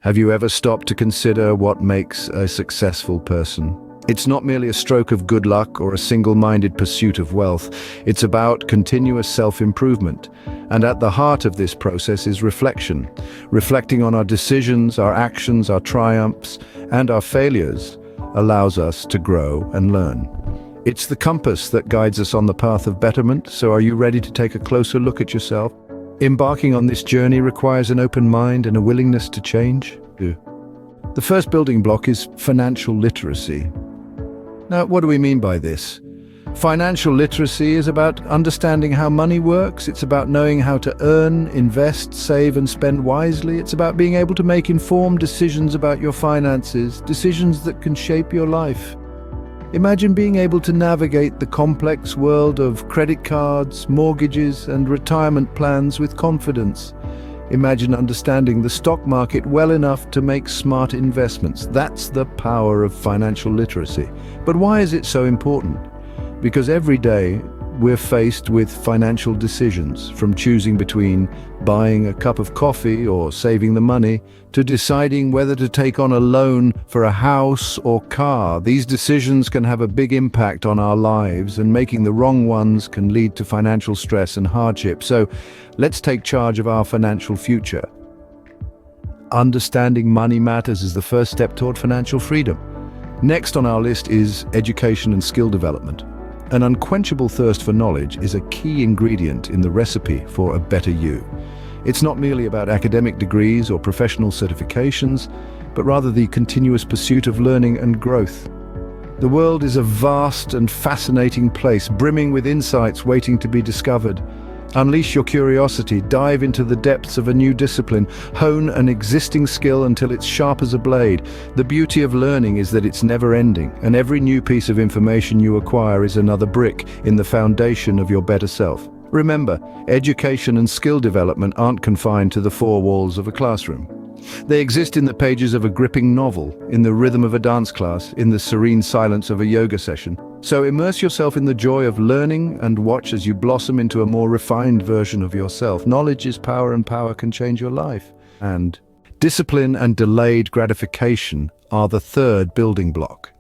Have you ever stopped to consider what makes a successful person? It's not merely a stroke of good luck or a single-minded pursuit of wealth. It's about continuous self-improvement. And at the heart of this process is reflection. Reflecting on our decisions, our actions, our triumphs, and our failures allows us to grow and learn. It's the compass that guides us on the path of betterment, so are you ready to take a closer look at yourself? Embarking on this journey requires an open mind and a willingness to change. The first building block is financial literacy. Now, what do we mean by this? Financial literacy is about understanding how money works. It's about knowing how to earn, invest, save, and spend wisely. It's about being able to make informed decisions about your finances, decisions that can shape your life. Imagine being able to navigate the complex world of credit cards, mortgages, and retirement plans with confidence. Imagine understanding the stock market well enough to make smart investments. That's the power of financial literacy. But why is it so important? Because every day we're faced with financial decisions, from choosing between buying a cup of coffee or saving the money to deciding whether to take on a loan for a house or car. These decisions can have a big impact on our lives, and making the wrong ones can lead to financial stress and hardship. So let's take charge of our financial future. Understanding money matters is the first step toward financial freedom. Next on our list is education and skill development. An unquenchable thirst for knowledge is a key ingredient in the recipe for a better you. It's not merely about academic degrees or professional certifications, but rather the continuous pursuit of learning and growth. The world is a vast and fascinating place, brimming with insights waiting to be discovered. Unleash your curiosity, dive into the depths of a new discipline, hone an existing skill until it's sharp as a blade. The beauty of learning is that it's never ending, and every new piece of information you acquire is another brick in the foundation of your better self. Remember, education and skill development aren't confined to the four walls of a classroom. They exist in the pages of a gripping novel, in the rhythm of a dance class, in the serene silence of a yoga session. So immerse yourself in the joy of learning and watch as you blossom into a more refined version of yourself. Knowledge is power, and power can change your life. And discipline and delayed gratification are the third building block.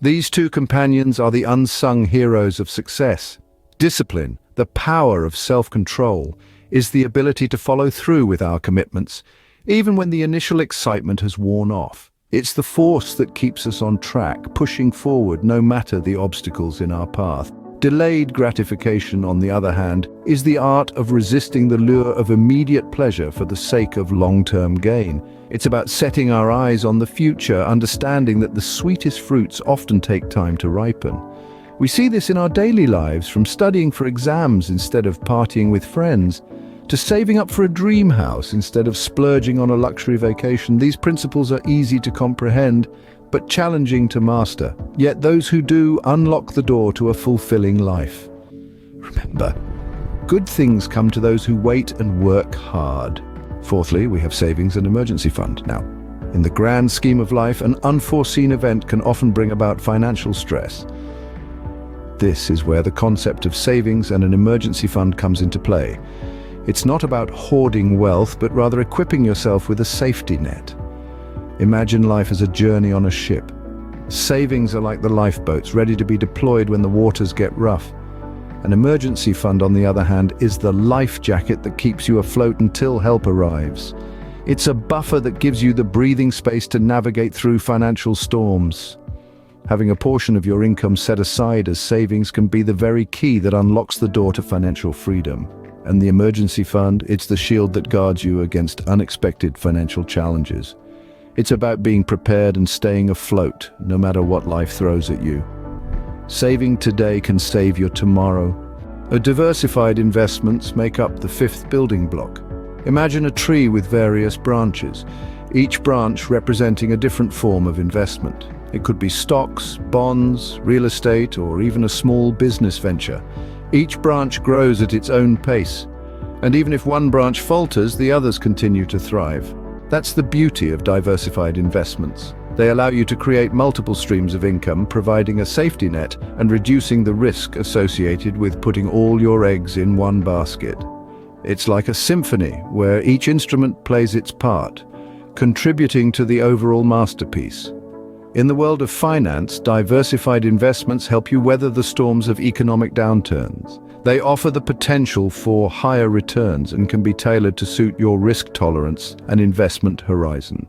These two companions are the unsung heroes of success. Discipline, the power of self-control, is the ability to follow through with our commitments, even when the initial excitement has worn off. It's the force that keeps us on track, pushing forward no matter the obstacles in our path. Delayed gratification, on the other hand, is the art of resisting the lure of immediate pleasure for the sake of long-term gain. It's about setting our eyes on the future, understanding that the sweetest fruits often take time to ripen. We see this in our daily lives, from studying for exams instead of partying with friends, to saving up for a dream house instead of splurging on a luxury vacation. These principles are easy to comprehend, but challenging to master. Yet those who do unlock the door to a fulfilling life. Remember, good things come to those who wait and work hard. Fourthly, we have savings and emergency fund. Now, in the grand scheme of life, an unforeseen event can often bring about financial stress. This is where the concept of savings and an emergency fund comes into play. It's not about hoarding wealth, but rather equipping yourself with a safety net. Imagine life as a journey on a ship. Savings are like the lifeboats, ready to be deployed when the waters get rough. An emergency fund, on the other hand, is the life jacket that keeps you afloat until help arrives. It's a buffer that gives you the breathing space to navigate through financial storms. Having a portion of your income set aside as savings can be the very key that unlocks the door to financial freedom. And the emergency fund, it's the shield that guards you against unexpected financial challenges. It's about being prepared and staying afloat, no matter what life throws at you. Saving today can save your tomorrow. Diversified investments make up the fifth building block. Imagine a tree with various branches, each branch representing a different form of investment. It could be stocks, bonds, real estate, or even a small business venture. Each branch grows at its own pace, and even if one branch falters, the others continue to thrive. That's the beauty of diversified investments. They allow you to create multiple streams of income, providing a safety net and reducing the risk associated with putting all your eggs in one basket. It's like a symphony where each instrument plays its part, contributing to the overall masterpiece. In the world of finance, diversified investments help you weather the storms of economic downturns. They offer the potential for higher returns and can be tailored to suit your risk tolerance and investment horizon.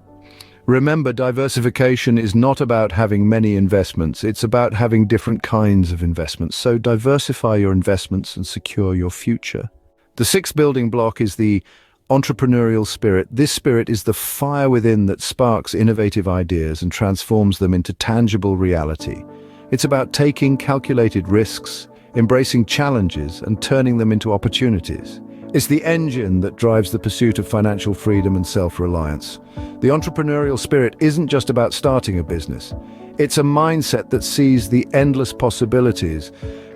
Remember, diversification is not about having many investments, it's about having different kinds of investments. So diversify your investments and secure your future. The sixth building block is the entrepreneurial spirit. This spirit is the fire within that sparks innovative ideas and transforms them into tangible reality. It's about taking calculated risks, embracing challenges, and turning them into opportunities. It's the engine that drives the pursuit of financial freedom and self-reliance. The entrepreneurial spirit isn't just about starting a business. It's a mindset that sees the endless possibilities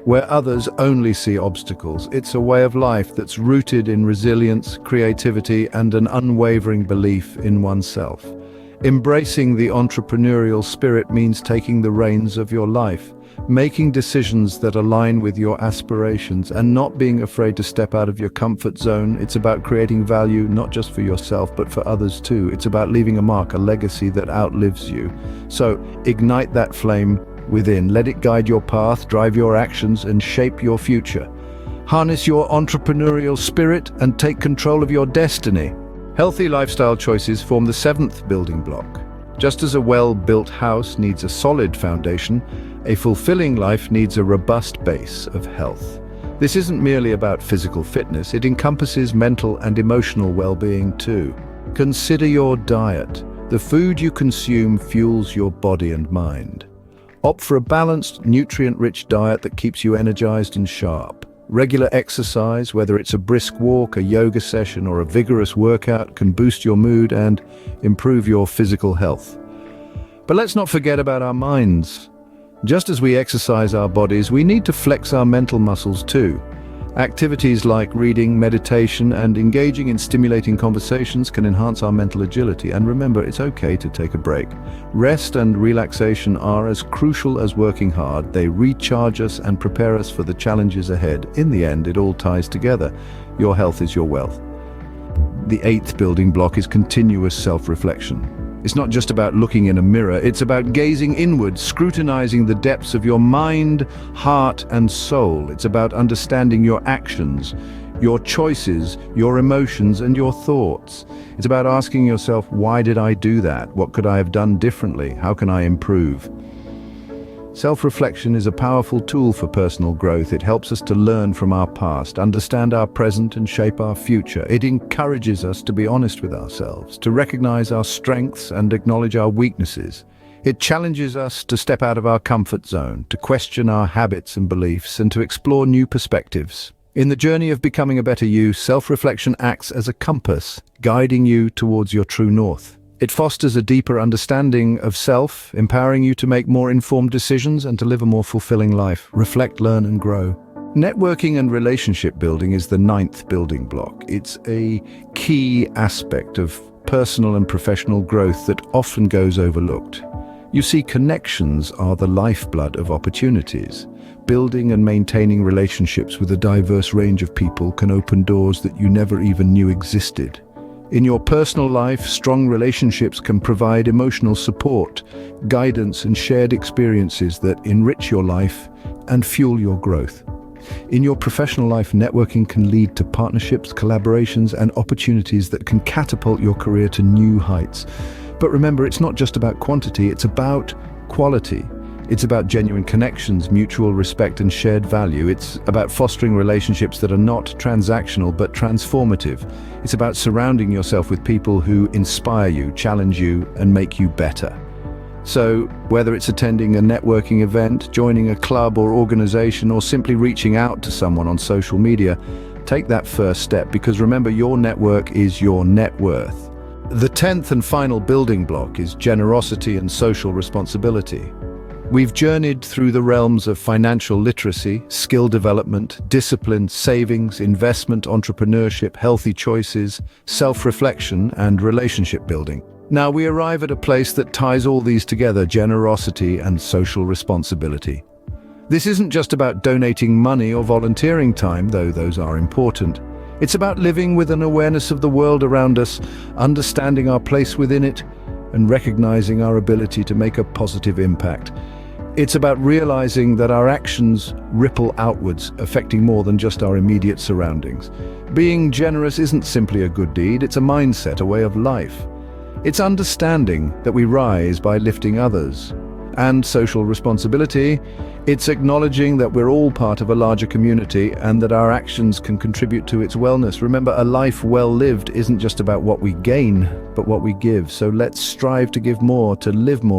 where others only see obstacles. It's a way of life that's rooted in resilience, creativity, and an unwavering belief in oneself. Embracing the entrepreneurial spirit means taking the reins of your life, making decisions that align with your aspirations, and not being afraid to step out of your comfort zone. It's about creating value not just for yourself, but for others too. It's about leaving a mark, a legacy that outlives you. So ignite that flame within. Let it guide your path, drive your actions, and shape your future. Harness your entrepreneurial spirit and take control of your destiny. Healthy lifestyle choices form the seventh building block. Just as a well-built house needs a solid foundation, a fulfilling life needs a robust base of health. This isn't merely about physical fitness, it encompasses mental and emotional well-being too. Consider your diet. The food you consume fuels your body and mind. Opt for a balanced, nutrient-rich diet that keeps you energized and sharp. Regular exercise, whether it's a brisk walk, a yoga session, or a vigorous workout, can boost your mood and improve your physical health. But let's not forget about our minds. Just as we exercise our bodies, we need to flex our mental muscles too. Activities like reading, meditation, and engaging in stimulating conversations can enhance our mental agility. And remember, it's okay to take a break. Rest and relaxation are as crucial as working hard. They recharge us and prepare us for the challenges ahead. In the end, it all ties together. Your health is your wealth. The eighth building block is continuous self-reflection. It's not just about looking in a mirror, it's about gazing inward, scrutinizing the depths of your mind, heart, and soul. It's about understanding your actions, your choices, your emotions, and your thoughts. It's about asking yourself, why did I do that? What could I have done differently? How can I improve? Self-reflection is a powerful tool for personal growth. It helps us to learn from our past, understand our present, and shape our future. It encourages us to be honest with ourselves, to recognize our strengths and acknowledge our weaknesses. It challenges us to step out of our comfort zone, to question our habits and beliefs, and to explore new perspectives. In the journey of becoming a better you, self-reflection acts as a compass, guiding you towards your true north. It fosters a deeper understanding of self, empowering you to make more informed decisions and to live a more fulfilling life. Reflect, learn, and grow. Networking and relationship building is the ninth building block. It's a key aspect of personal and professional growth that often goes overlooked. You see, connections are the lifeblood of opportunities. Building and maintaining relationships with a diverse range of people can open doors that you never even knew existed. In your personal life, strong relationships can provide emotional support, guidance, and shared experiences that enrich your life and fuel your growth. In your professional life, networking can lead to partnerships, collaborations, and opportunities that can catapult your career to new heights. But remember, it's not just about quantity, it's about quality. It's about genuine connections, mutual respect, and shared value. It's about fostering relationships that are not transactional but transformative. It's about surrounding yourself with people who inspire you, challenge you, and make you better. So, whether it's attending a networking event, joining a club or organization, or simply reaching out to someone on social media, take that first step, because remember, your network is your net worth. The 10th and final building block is generosity and social responsibility. We've journeyed through the realms of financial literacy, skill development, discipline, savings, investment, entrepreneurship, healthy choices, self-reflection, and relationship building. Now we arrive at a place that ties all these together: generosity and social responsibility. This isn't just about donating money or volunteering time, though those are important. It's about living with an awareness of the world around us, understanding our place within it, and recognizing our ability to make a positive impact. It's about realizing that our actions ripple outwards, affecting more than just our immediate surroundings. Being generous isn't simply a good deed, it's a mindset, a way of life. It's understanding that we rise by lifting others. And social responsibility, it's acknowledging that we're all part of a larger community and that our actions can contribute to its wellness. Remember, a life well lived isn't just about what we gain, but what we give. So let's strive to give more, to live more,